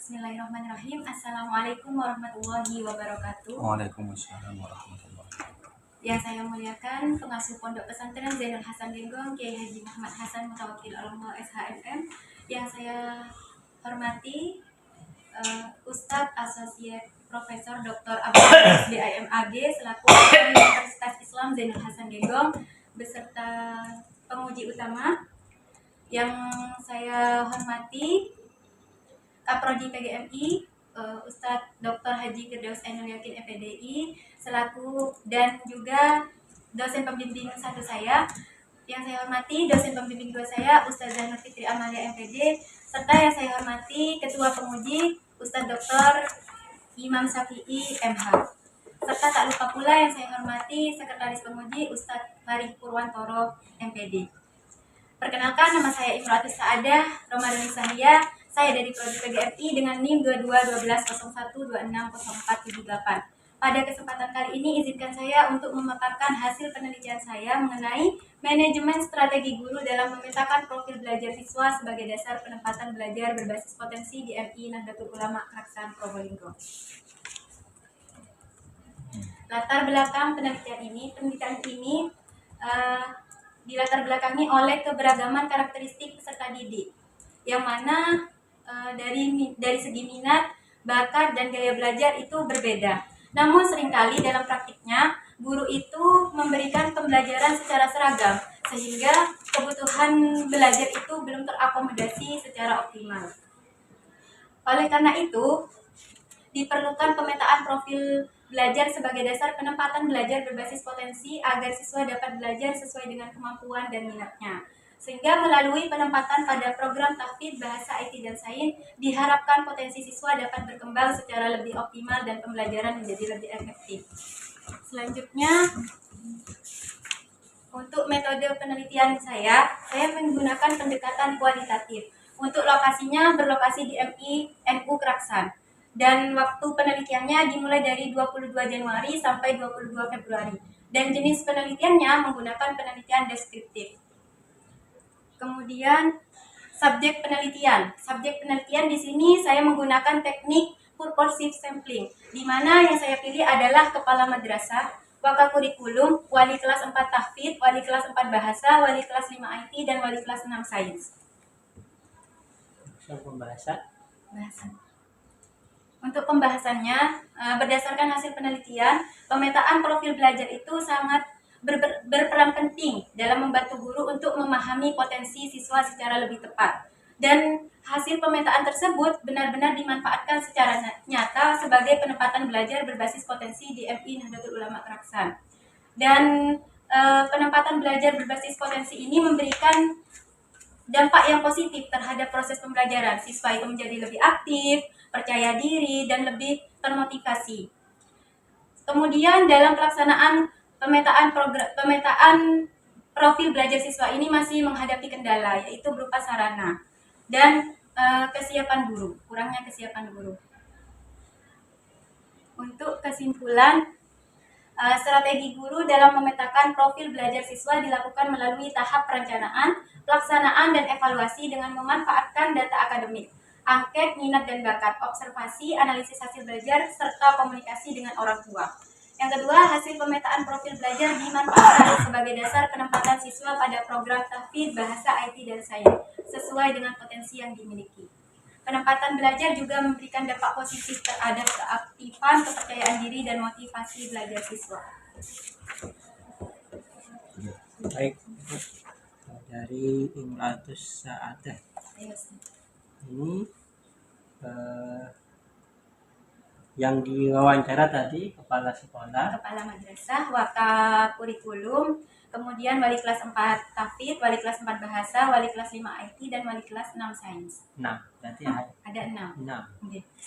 Bismillahirrahmanirrahim. Assalamualaikum warahmatullahi wabarakatuh. Waalaikumsalam warahmatullahi wabarakatuh. Yang saya muliakan pengasuh Pondok Pesantren Zainul Hasan Genggong, Kiai Haji Muhammad Hasan Mutawakil Allah SHMM. Yang saya hormati Ustadz Asosiat Profesor Dr. Abdul BIMAG selaku Universitas Islam Zainul Hasan Genggong beserta penguji utama. Yang saya hormati Kaprodi PGMI, Ustadz Dr. Haji Firdaus Ainul Yakin FPDI selaku dan juga dosen pembimbing satu saya. Yang saya hormati dosen pembimbing dua saya Ustazah Nur Fitri Amalia MPD, serta yang saya hormati Ketua Penguji Ustadz Dr. Imam Syafi'i MH. Serta tak lupa pula yang saya hormati Sekretaris Penguji Ustadz Farih Purwantoro MPD. Perkenalkan, nama saya Imratus Saadah Ramadan Sahia. Saya dari Prodi PGRI dengan NIM 221201260478. Pada kesempatan kali ini izinkan saya untuk memaparkan hasil penelitian saya mengenai manajemen strategi guru dalam memetakan profil belajar siswa sebagai dasar penempatan belajar berbasis potensi di MI Nahdlatul Ulama Kraksan Probolinggo. Latar belakang penelitian ini dilatar belakangi oleh keberagaman karakteristik peserta didik, yang mana dari segi minat, bakat, dan gaya belajar itu berbeda. Namun seringkali dalam praktiknya, guru itu memberikan pembelajaran secara seragam, sehingga kebutuhan belajar itu belum terakomodasi secara optimal. Oleh karena itu, diperlukan pemetaan profil belajar sebagai dasar penempatan belajar berbasis potensi agar siswa dapat belajar sesuai dengan kemampuan dan minatnya. Sehingga melalui penempatan pada program tahfidz bahasa IT dan sains, diharapkan potensi siswa dapat berkembang secara lebih optimal dan pembelajaran menjadi lebih efektif. Selanjutnya, untuk metode penelitian saya menggunakan pendekatan kualitatif. Untuk lokasinya berlokasi di MI NU Kraksan. Dan waktu penelitiannya dimulai dari 22 Januari sampai 22 Februari. Dan jenis penelitiannya menggunakan penelitian deskriptif. Kemudian subjek penelitian. Subjek penelitian di sini saya menggunakan teknik purposive sampling, di mana yang saya pilih adalah kepala madrasah, wakakurikulum, wali kelas 4 tahfidz, wali kelas 4 bahasa, wali kelas 5 IT, dan wali kelas 6 sains. Untuk pembahasannya, berdasarkan hasil penelitian, pemetaan profil belajar itu sangat berperan penting dalam membantu guru untuk memahami potensi siswa secara lebih tepat. Dan hasil pemetaan tersebut benar-benar dimanfaatkan secara nyata sebagai penempatan belajar berbasis potensi di MI Nahdlatul Ulama Kraksan. Dan penempatan belajar berbasis potensi ini memberikan dampak yang positif terhadap proses pembelajaran. Siswa itu menjadi lebih aktif, percaya diri, dan lebih termotivasi. Kemudian dalam pelaksanaan pemetaan profil belajar siswa ini masih menghadapi kendala, yaitu berupa sarana dan kesiapan guru, kurangnya kesiapan guru. Untuk kesimpulan, strategi guru dalam memetakan profil belajar siswa dilakukan melalui tahap perencanaan, pelaksanaan, dan evaluasi dengan memanfaatkan data akademik, angket, minat dan bakat, observasi, analisis hasil belajar, serta komunikasi dengan orang tua. Yang kedua, hasil pemetaan profil belajar dimanfaatkan sebagai dasar penempatan siswa pada program tahfidz bahasa IT dan sains sesuai dengan potensi yang dimiliki. Penempatan belajar juga memberikan dampak positif terhadap keaktifan, kepercayaan diri, dan motivasi belajar siswa. Baik, dari Imratus Saadah. Ini yang diwawancara tadi kepala sekolah, kepala madrasah, wakakurikulum, kemudian wali kelas 4 tahfidz, wali kelas 4 bahasa, wali kelas 5 IT, dan wali kelas 6 sains. 6, berarti ada 6.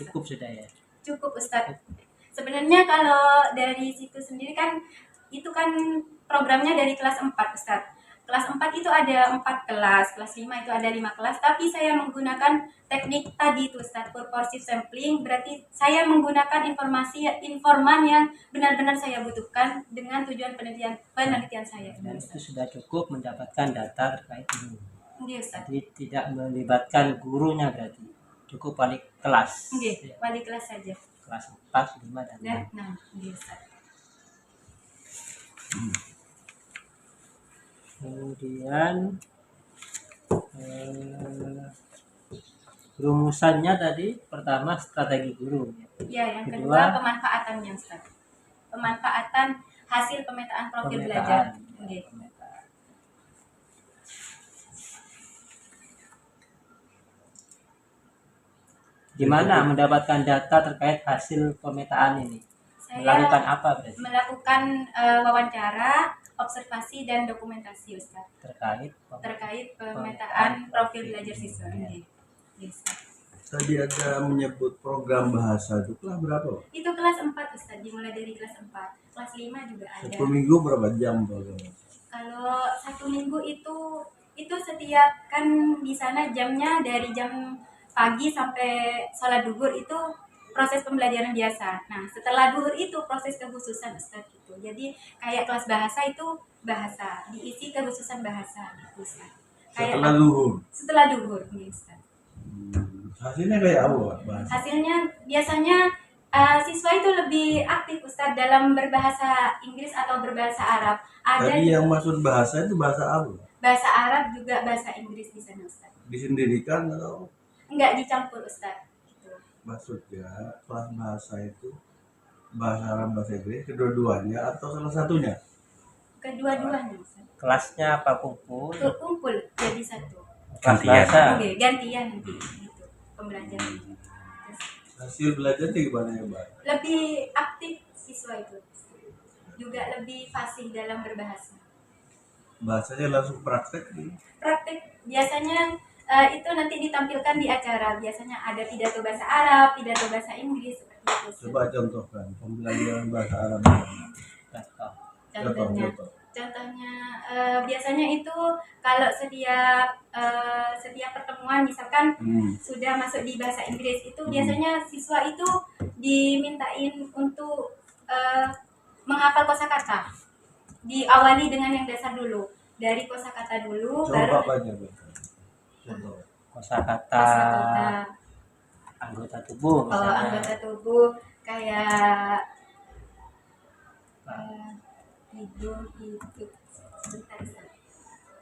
Cukup sudah ya? Cukup Ustadz. Sebenarnya kalau dari situ sendiri kan, itu kan programnya dari kelas 4 Ustadz. Kelas 4 itu ada 4 kelas, kelas 5 itu ada 5 kelas, tapi saya menggunakan teknik tadi itu Ustadz, purposive sampling, berarti saya menggunakan informan yang benar-benar saya butuhkan dengan tujuan penelitian saya. Dan itu sudah cukup mendapatkan data terkait ini. Iya, Ustadz. Jadi tidak melibatkan gurunya berarti. cukup wali kelas. Nggih, wali kelas saja. Kelas 4, 5 dan Dan 6. 6 nggih Ustaz. Kemudian eh, rumusannya tadi pertama strategi guru. Ya, yang Kedua, kedua pemanfaatannya Ustaz. Pemanfaatan hasil pemetaan profil belajar. Nggih. Gimana mendapatkan data terkait hasil pemetaan ini? Saya Melakukan apa berarti? melakukan wawancara, observasi dan dokumentasi Ustaz terkait pemetaan profil belajar siswa. Nggih. Nggih, Ustaz. Tadi ada menyebut program bahasa itu kelas berapa? Itu kelas 4 Ustaz, dimulai dari kelas 4. Kelas 5 juga ada. Satu minggu berapa jam program? Kalau 1 minggu itu setiap kan di sana jamnya dari jam pagi sampai sholat duhur itu proses pembelajaran biasa. Nah setelah duhur itu proses kekhususan Ustaz gitu. Jadi kayak kelas bahasa itu bahasa diisi kekhususan bahasa gitu Ustaz. Setelah duhur. Setelah duhur nih Ustaz. Hasilnya kayak apa bahasa? Hasilnya biasanya siswa itu lebih aktif Ustaz dalam berbahasa Inggris atau berbahasa Arab. Ada Tadi yang maksud bahasa itu bahasa apa? bahasa Arab juga bahasa Inggris di sana Ustaz. Disendirikan atau? Enggak dicampur Ustaz. Gitu. Maksudnya kelas bahasa itu bahasa Arab bahasa Inggris kedua-duanya atau salah satunya? Kedua-duanya Ustaz. Kelasnya apa kumpul? Kumpul jadi satu. Kelas Gantian. bahasa. Oke, gantian nanti gitu pembelajaran. Hasil belajarnya gimana ya, Mbak? Lebih aktif siswa itu. Juga lebih fasih dalam berbahasa. Bahasanya langsung praktek nih. Praktik biasanya itu nanti ditampilkan di acara. Biasanya ada pidato bahasa Arab, pidato bahasa Inggris seperti itu. Ustaz. Coba contohkan pembelajaran bahasa Arab. Contoh. Contohnya biasanya itu kalau setiap pertemuan misalkan sudah masuk di bahasa Inggris itu biasanya siswa itu dimintain untuk menghafal kosakata. Diawali dengan yang dasar dulu. Dari kosakata dulu Coba baru apa aja, Mbak? Contoh. Kosakata anggota tubuh misalnya. anggota tubuh kayak hidung itu sebentar Ustaz.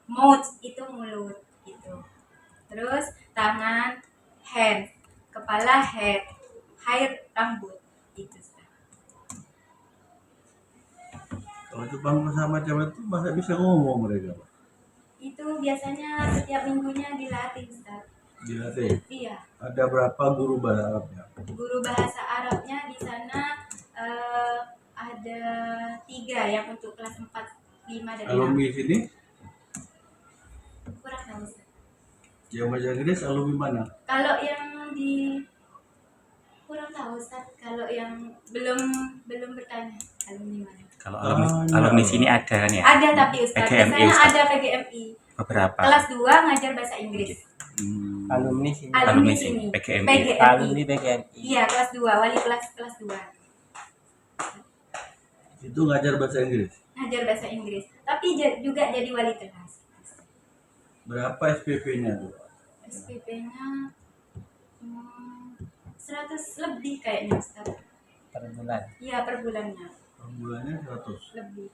Mouth itu mulut gitu. Terus tangan hand, kepala head, hair rambut itu Ustaz. Kalau Jepang sama macam itu masa bisa ngomong mereka, Pak? Itu biasanya setiap minggunya dilatih Ustaz. Dilatih. Iya. Ada berapa guru bahasa Arabnya? Guru bahasa Arabnya di sana ada 3 yang untuk kelas 4, 5 dan 6. Alumni sini Kurang tahu Ustaz. yang bahasa Inggris alumni mana? Kalau yang di kurang tahu Ustaz. Kalau yang belum bertanya alumni mana. Kalau alumni sini ada kan ya? Ada tapi Ustaz. Di PGMI, sana Ustaz. ada PGMI. Beberapa. Kelas 2 ngajar bahasa Inggris. Alumni sini. Alumni Alumni sini. sini, PGMI. Alumni PGMI. Iya, kelas 2, wali kelas 2. Itu ngajar bahasa Inggris. Ngajar bahasa Inggris. Tapi juga jadi wali kelas. Berapa SPP-nya tuh? SPP-nya 100 lebih kayaknya Ustaz. Per bulan. Iya, per bulannya Per bulannya 100. lebih.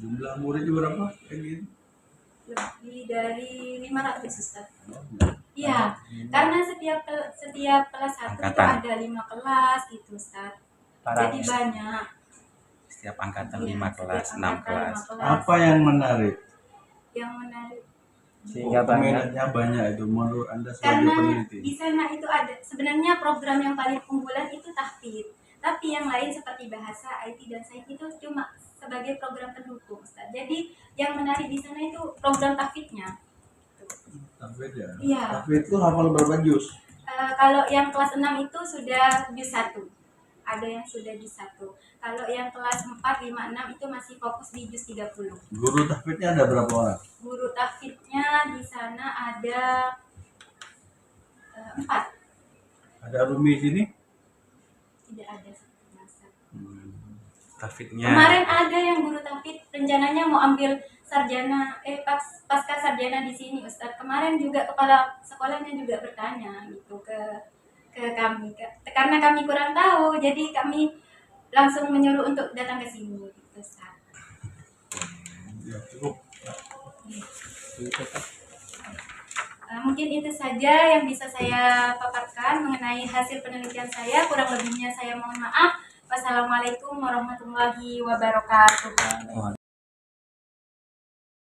Jumlah muridnya berapa? Kayak gitu. Lebih dari 500 Ustaz. Iya, karena setiap kelas 1 itu Angkatan. ada 5 kelas gitu Ustaz. Jadi banyak. Setiap angkatan Iya, 5 setiap kelas, 6 angkatan kelas. 5 kelas. Apa yang menarik? Yang menarik Sehingga banyak. Peminatnya banyak itu menurut Anda sebagai karena peneliti. di sana itu ada sebenarnya program yang paling unggulan itu tahfidz. Tapi yang lain seperti bahasa, IT dan sains itu cuma sebagai program pendukung Ustaz. Jadi yang menarik di sana itu program tahfidznya. Tahfidz ya? Iya. Tahfidz itu hafal berapa juz? Kalau yang kelas 6 itu sudah juz 1. Ada yang sudah juz 1. Kalau yang kelas 4, 5, 6 itu masih fokus di juz 30. Guru tahfidznya ada berapa orang? Guru tahfidznya di sana ada 4. Ada alumni sini? Tidak ada masa. Tahfidznya Kemarin ada yang guru tahfidz rencananya mau ambil 1 sarjana pasca sarjana di sini Ustadz. Kemarin juga kepala sekolahnya juga bertanya gitu ke kami, karena kami kurang tahu, jadi kami langsung menyuruh untuk datang ke sini gitu Ustadz. Ya, cukup. Mungkin itu saja yang bisa saya paparkan mengenai hasil penelitian saya. Kurang lebihnya saya mohon maaf. Wassalamualaikum warahmatullahi wabarakatuh.